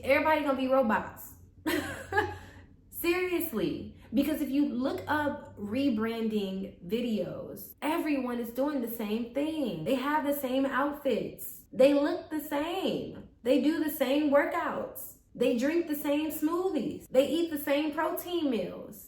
everybody gonna be robots. Seriously. Because if you look up rebranding videos, everyone is doing the same thing. They have the same outfits. They look the same. They do the same workouts. They drink the same smoothies. They eat the same protein meals.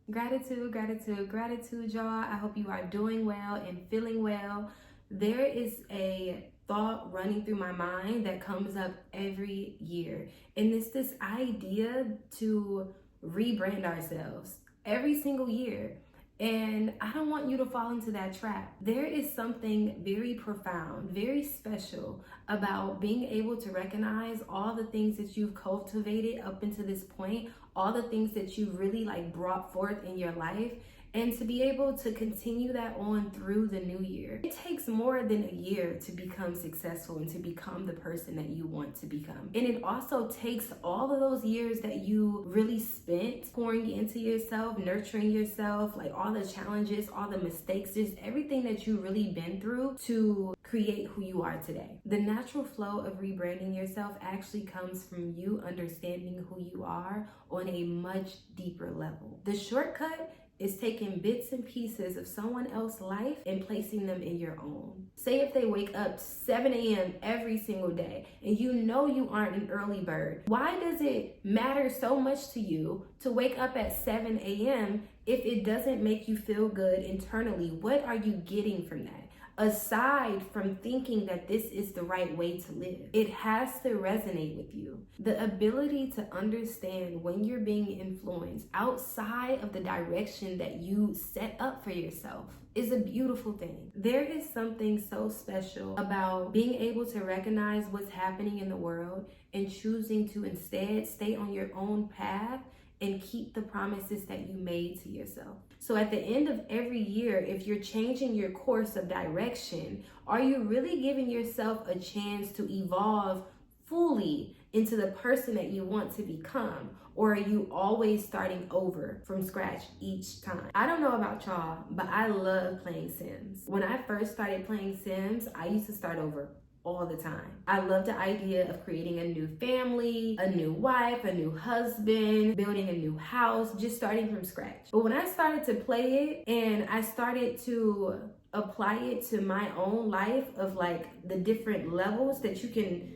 Gratitude, gratitude, gratitude, y'all. I hope you are doing well and feeling well. There is a thought running through my mind that comes up every year, and it's this idea to rebrand ourselves every single year. And I don't want you to fall into that trap. There is something very profound, very special about being able to recognize all the things that you've cultivated up until this point, all the things that you really brought forth in your life, and to be able to continue that on through the new year. It takes more than a year to become successful and to become the person that you want to become. And it also takes all of those years that you really spent pouring into yourself, nurturing yourself, all the challenges, all the mistakes, just everything that you've really been through to create who you are today. The natural flow of rebranding yourself actually comes from you understanding who you are on a much deeper level. The shortcut is taking bits and pieces of someone else's life and placing them in your own. Say if they wake up 7 a.m. every single day and you know you aren't an early bird, why does it matter so much to you to wake up at 7 a.m. if it doesn't make you feel good internally? What are you getting from that? Aside from thinking that this is the right way to live, it has to resonate with you. The ability to understand when you're being influenced outside of the direction that you set up for yourself is a beautiful thing. There is something so special about being able to recognize what's happening in the world and choosing to instead stay on your own path and keep the promises that you made to yourself. So at the end of every year, if you're changing your course of direction, are you really giving yourself a chance to evolve fully into the person that you want to become? Or are you always starting over from scratch each time? I don't know about y'all, but I love playing Sims. When I first started playing Sims, I used to start over all the time. I love the idea of creating a new family, a new wife, a new husband, building a new house, just starting from scratch. But when I started to play it and I started to apply it to my own life of the different levels that you can,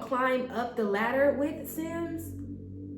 climb up the ladder with Sims,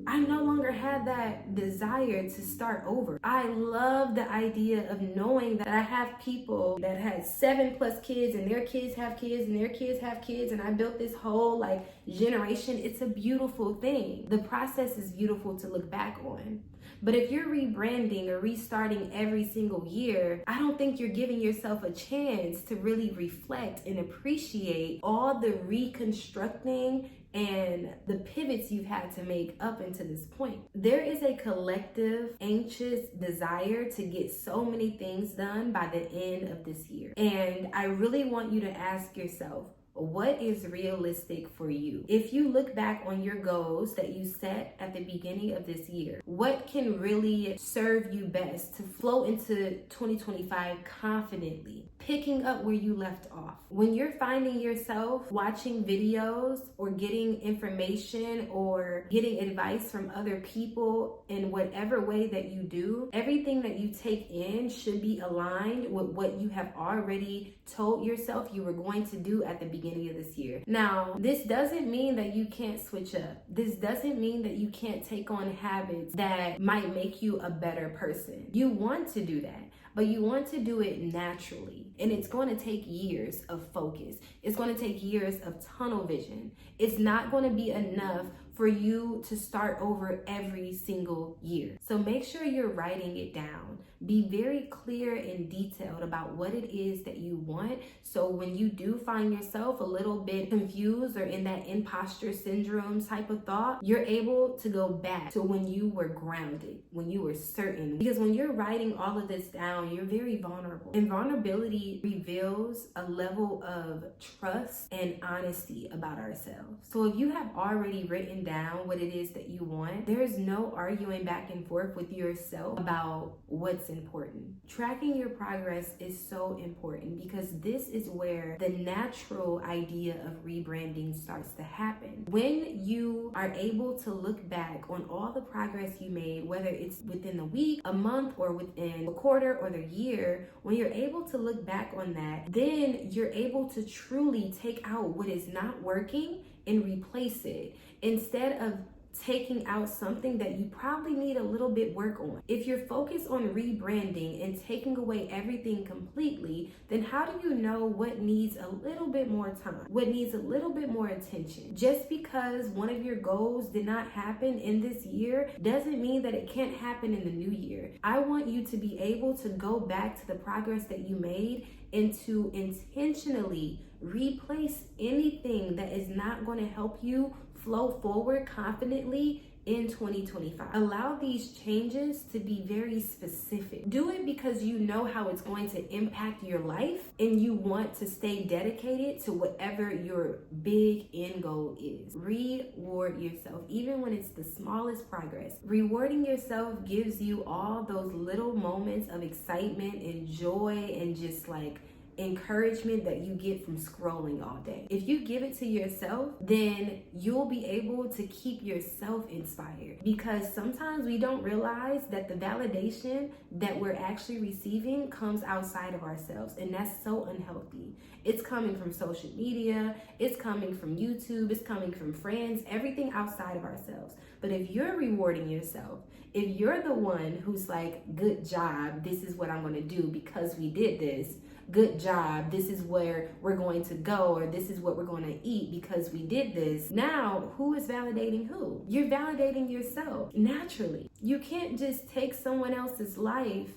I no longer had that desire to start over. I love the idea of knowing that I have people that had 7+ kids and their kids have kids and their kids have kids, and I built this whole generation. It's a beautiful thing. The process is beautiful to look back on. But if you're rebranding or restarting every single year, I don't think you're giving yourself a chance to really reflect and appreciate all the reconstructing and the pivots you've had to make up until this point. There is a collective anxious desire to get so many things done by the end of this year. And I really want you to ask yourself, what is realistic for you? If you look back on your goals that you set at the beginning of this year, what can really serve you best to flow into 2025 confidently, picking up where you left off? When you're finding yourself watching videos or getting information or getting advice from other people in whatever way that you do, everything that you take in should be aligned with what you have already told yourself you were going to do at the beginning of this year. Now, this doesn't mean that you can't switch up. This doesn't mean that you can't take on habits that might make you a better person. You want to do that, but you want to do it naturally. And it's going to take years of focus. It's going to take years of tunnel vision. It's not going to be enough for you to start over every single year. So make sure you're writing it down. Be very clear and detailed about what it is that you want. So when you do find yourself a little bit confused or in that imposter syndrome type of thought, you're able to go back to when you were grounded, when you were certain. Because when you're writing all of this down, you're very vulnerable. And vulnerability actually reveals a level of trust and honesty about ourselves. So if you have already written down what it is that you want, there's no arguing back and forth with yourself about what's important. Tracking your progress is so important because this is where the natural idea of rebranding starts to happen. When you are able to look back on all the progress you made, whether it's within the week, a month, or within a quarter or the year, when you're able to look back on that, then you're able to truly take out what is not working and replace it instead of taking out something that you probably need a little bit work on. If you're focused on rebranding and taking away everything completely, then how do you know what needs a little bit more time? What needs a little bit more attention? Just because one of your goals did not happen in this year doesn't mean that it can't happen in the new year. I want you to be able to go back to the progress that you made and to intentionally replace anything that is not going to help you flow forward confidently in 2025. Allow these changes to be very specific. Do it because you know how it's going to impact your life and you want to stay dedicated to whatever your big end goal is. Reward yourself, even when it's the smallest progress. Rewarding yourself gives you all those little moments of excitement and joy and just like encouragement that you get from scrolling all day. If you give it to yourself, then you'll be able to keep yourself inspired, because sometimes we don't realize that the validation that we're actually receiving comes outside of ourselves, and that's so unhealthy. It's coming from social media, it's coming from YouTube, it's coming from friends, everything outside of ourselves. But if you're rewarding yourself, if you're the one who's like, good job, this is what I'm going to do because we did this, good job, this is where we're going to go, or this is what we're going to eat because we did this. Now, who is validating who? You're validating yourself naturally. You can't just take someone else's life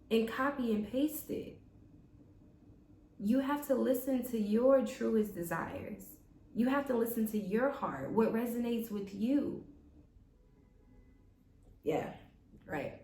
and copy and paste it. You have to listen to your truest desires. You have to listen to your heart, what resonates with you. Yeah, right.